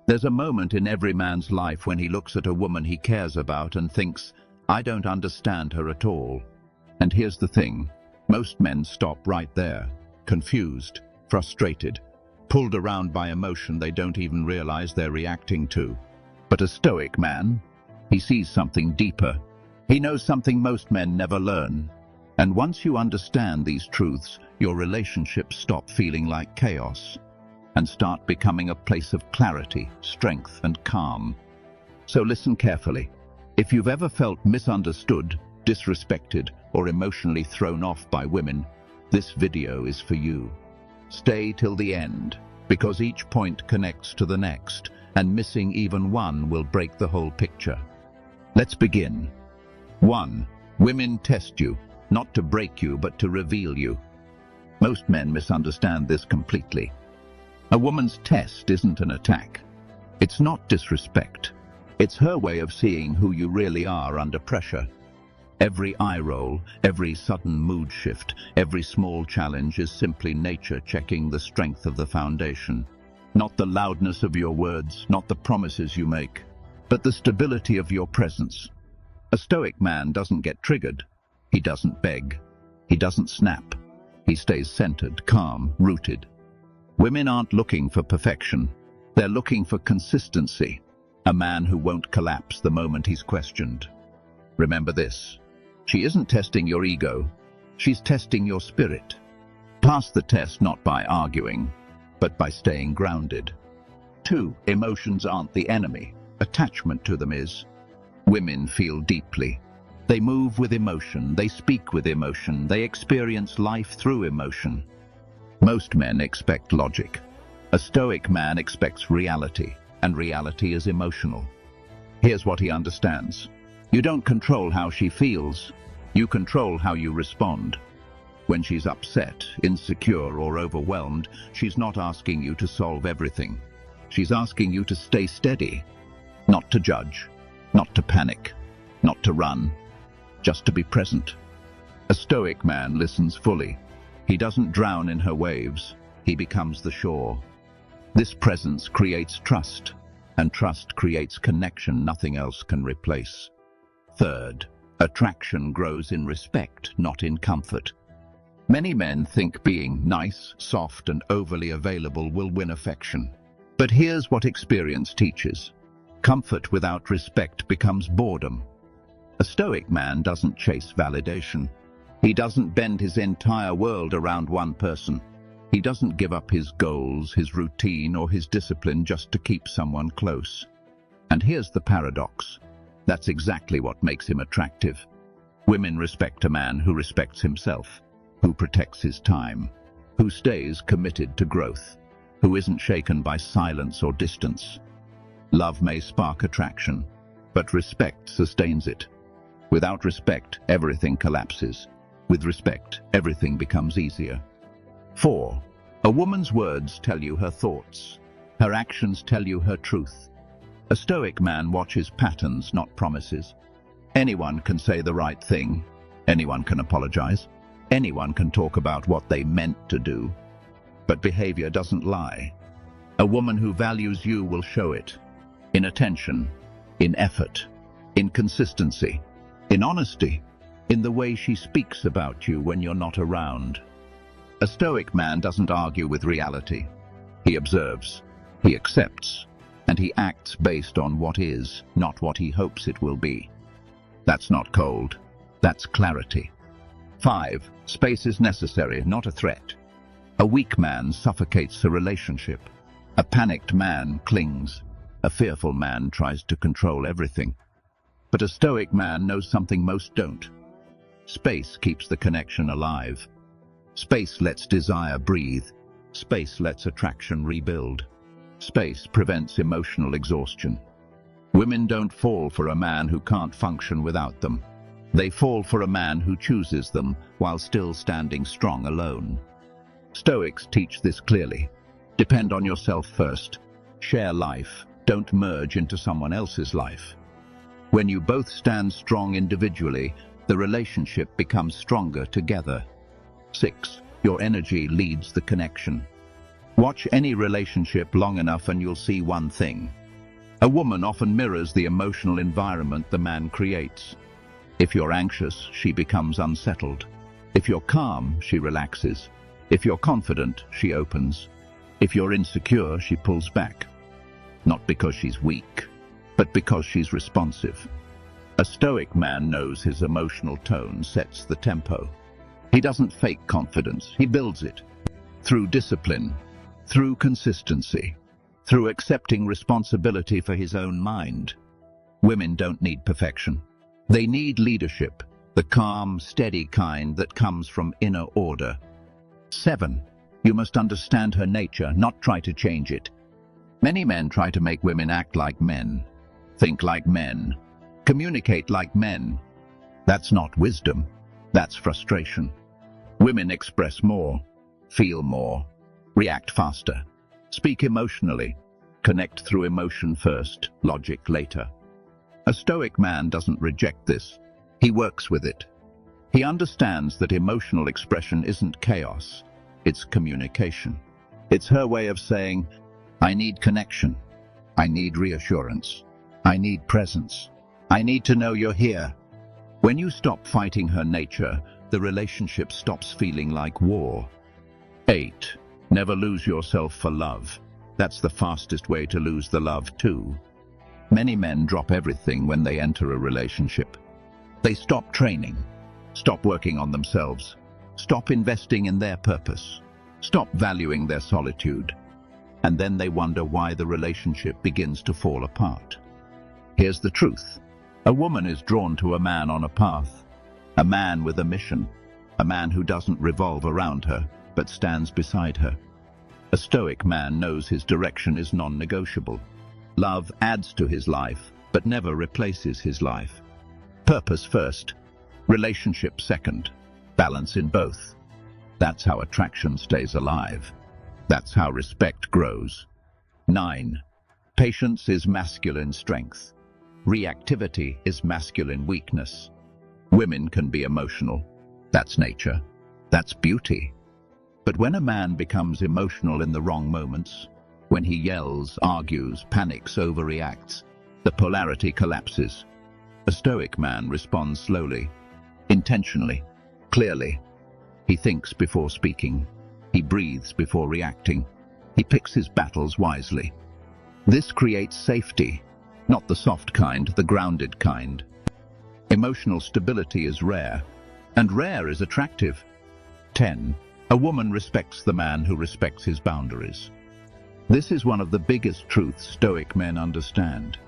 There's a moment in every man's life when he looks at a woman he cares about and thinks, I don't understand her at all. And here's the thing, most men stop right there, confused, frustrated, pulled around by emotion they don't even realize they're reacting to. But a Stoic man, he sees something deeper. He knows something most men never learn. And once you understand these truths, your relationships stop feeling like chaos and start becoming a place of clarity, strength, and calm. So listen carefully. If you've ever felt misunderstood, disrespected, or emotionally thrown off by women, this video is for you. Stay till the end, because each point connects to the next, and missing even one will break the whole picture. Let's begin. 1. Women test you, not to break you, but to reveal you. Most men misunderstand this completely. A woman's test isn't an attack. It's not disrespect. It's her way of seeing who you really are under pressure. Every eye roll, every sudden mood shift, every small challenge is simply nature checking the strength of the foundation. Not the loudness of your words, not the promises you make, but the stability of your presence. A Stoic man doesn't get triggered. He doesn't beg. He doesn't snap. He stays centered, calm, rooted. Women aren't looking for perfection. They're looking for consistency. A man who won't collapse the moment he's questioned. Remember this. She isn't testing your ego. She's testing your spirit. Pass the test not by arguing, but by staying grounded. 2. Emotions aren't the enemy. Attachment to them is. Women feel deeply. They move with emotion. They speak with emotion. They experience life through emotion. Most men expect logic. A Stoic man expects reality, and reality is emotional. Here's what he understands. You don't control how she feels. You control how you respond. When she's upset, insecure, or overwhelmed, she's not asking you to solve everything. She's asking you to stay steady, not to judge, not to panic, not to run, just to be present. A Stoic man listens fully. He doesn't drown in her waves. He becomes the shore. This presence creates trust, and trust creates connection nothing else can replace. 3. Attraction grows in respect, not in comfort. Many men think being nice, soft, and overly available will win affection. But here's what experience teaches. Comfort without respect becomes boredom. A Stoic man doesn't chase validation. He doesn't bend his entire world around one person. He doesn't give up his goals, his routine, or his discipline just to keep someone close. And here's the paradox. That's exactly what makes him attractive. Women respect a man who respects himself, who protects his time, who stays committed to growth, who isn't shaken by silence or distance. Love may spark attraction, but respect sustains it. Without respect, everything collapses. With respect, everything becomes easier. 4. A woman's words tell you her thoughts. Her actions tell you her truth. A Stoic man watches patterns, not promises. Anyone can say the right thing. Anyone can apologize. Anyone can talk about what they meant to do. But behavior doesn't lie. A woman who values you will show it. In attention, in effort, in consistency, in honesty, in the way she speaks about you when you're not around. A Stoic man doesn't argue with reality. He observes, he accepts, and he acts based on what is, not what he hopes it will be. That's not cold. That's clarity. 5. Space is necessary, not a threat. A weak man suffocates a relationship. A panicked man clings. A fearful man tries to control everything. But a Stoic man knows something most don't. Space keeps the connection alive. Space lets desire breathe. Space lets attraction rebuild. Space prevents emotional exhaustion. Women don't fall for a man who can't function without them. They fall for a man who chooses them while still standing strong alone. Stoics teach this clearly. Depend on yourself first. Share life. Don't merge into someone else's life. When you both stand strong individually, the relationship becomes stronger together. 6. Your energy leads the connection. Watch any relationship long enough and you'll see one thing. A woman often mirrors the emotional environment the man creates. If you're anxious, she becomes unsettled. If you're calm, she relaxes. If you're confident, she opens. If you're insecure, she pulls back. Not because she's weak, but because she's responsive. A Stoic man knows his emotional tone sets the tempo. He doesn't fake confidence, he builds it. Through discipline, through consistency, through accepting responsibility for his own mind. Women don't need perfection. They need leadership, the calm, steady kind that comes from inner order. 7. You must understand her nature, not try to change it. Many men try to make women act like men, think like men, communicate like men. That's not wisdom, that's frustration. Women express more, feel more, react faster, speak emotionally, connect through emotion first, logic later. A Stoic man doesn't reject this, he works with it. He understands that emotional expression isn't chaos, it's communication. It's her way of saying, I need connection, I need reassurance, I need presence, I need to know you're here. When you stop fighting her nature, the relationship stops feeling like war. 8. Never lose yourself for love. That's the fastest way to lose the love too. Many men drop everything when they enter a relationship. They stop training, stop working on themselves, stop investing in their purpose, stop valuing their solitude, and then they wonder why the relationship begins to fall apart. Here's the truth. A woman is drawn to a man on a path, a man with a mission, a man who doesn't revolve around her, but stands beside her. A Stoic man knows his direction is non-negotiable. Love adds to his life, but never replaces his life. Purpose first, relationship second, balance in both. That's how attraction stays alive. That's how respect grows. 9. Patience is masculine strength. Reactivity is masculine weakness. Women can be emotional. That's nature. That's beauty. But when a man becomes emotional in the wrong moments, when he yells, argues, panics, overreacts, the polarity collapses. A Stoic man responds slowly, intentionally, clearly. He thinks before speaking. He breathes before reacting. He picks his battles wisely. This creates safety, not the soft kind, the grounded kind. Emotional stability is rare, and rare is attractive. 10. A woman respects the man who respects his boundaries. This is one of the biggest truths Stoic men understand.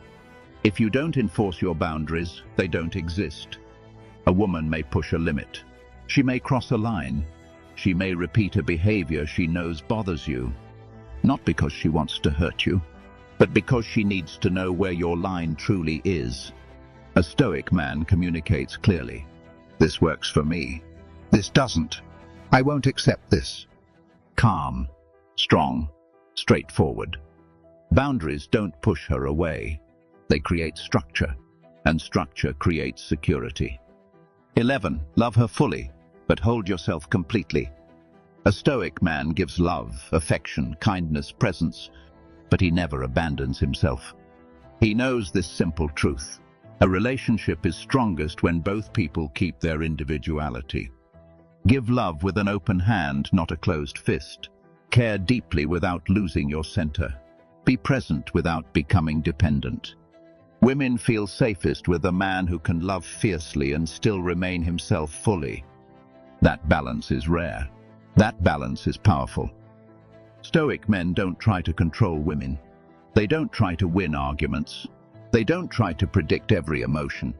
If you don't enforce your boundaries, they don't exist. A woman may push a limit. She may cross a line. She may repeat a behavior she knows bothers you, not because she wants to hurt you, but because she needs to know where your line truly is. A Stoic man communicates clearly. This works for me. This doesn't. I won't accept this. Calm, strong, straightforward. Boundaries don't push her away. They create structure, and structure creates security. 11. Love her fully, but hold yourself completely. A Stoic man gives love, affection, kindness, presence, but he never abandons himself. He knows this simple truth. A relationship is strongest when both people keep their individuality. Give love with an open hand, not a closed fist. Care deeply without losing your center. Be present without becoming dependent. Women feel safest with a man who can love fiercely and still remain himself fully. That balance is rare. That balance is powerful. Stoic men don't try to control women. They don't try to win arguments. They don't try to predict every emotion.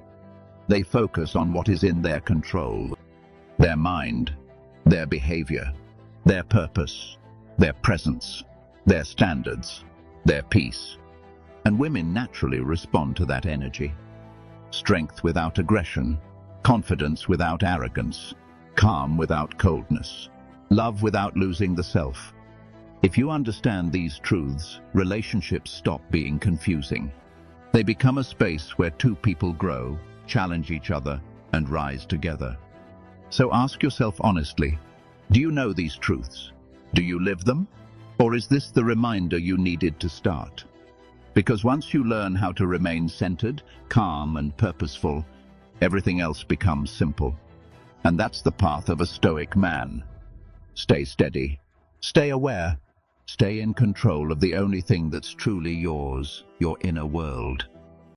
They focus on what is in their control. Their mind, their behavior, their purpose, their presence, their standards, their peace. And women naturally respond to that energy. Strength without aggression, confidence without arrogance, calm without coldness, love without losing the self. If you understand these truths, relationships stop being confusing. They become a space where two people grow, challenge each other, and rise together. So ask yourself honestly, do you know these truths? Do you live them? Or is this the reminder you needed to start? Because once you learn how to remain centered, calm, and purposeful, everything else becomes simple. And that's the path of a Stoic man. Stay steady, stay aware, stay in control of the only thing that's truly yours, your inner world.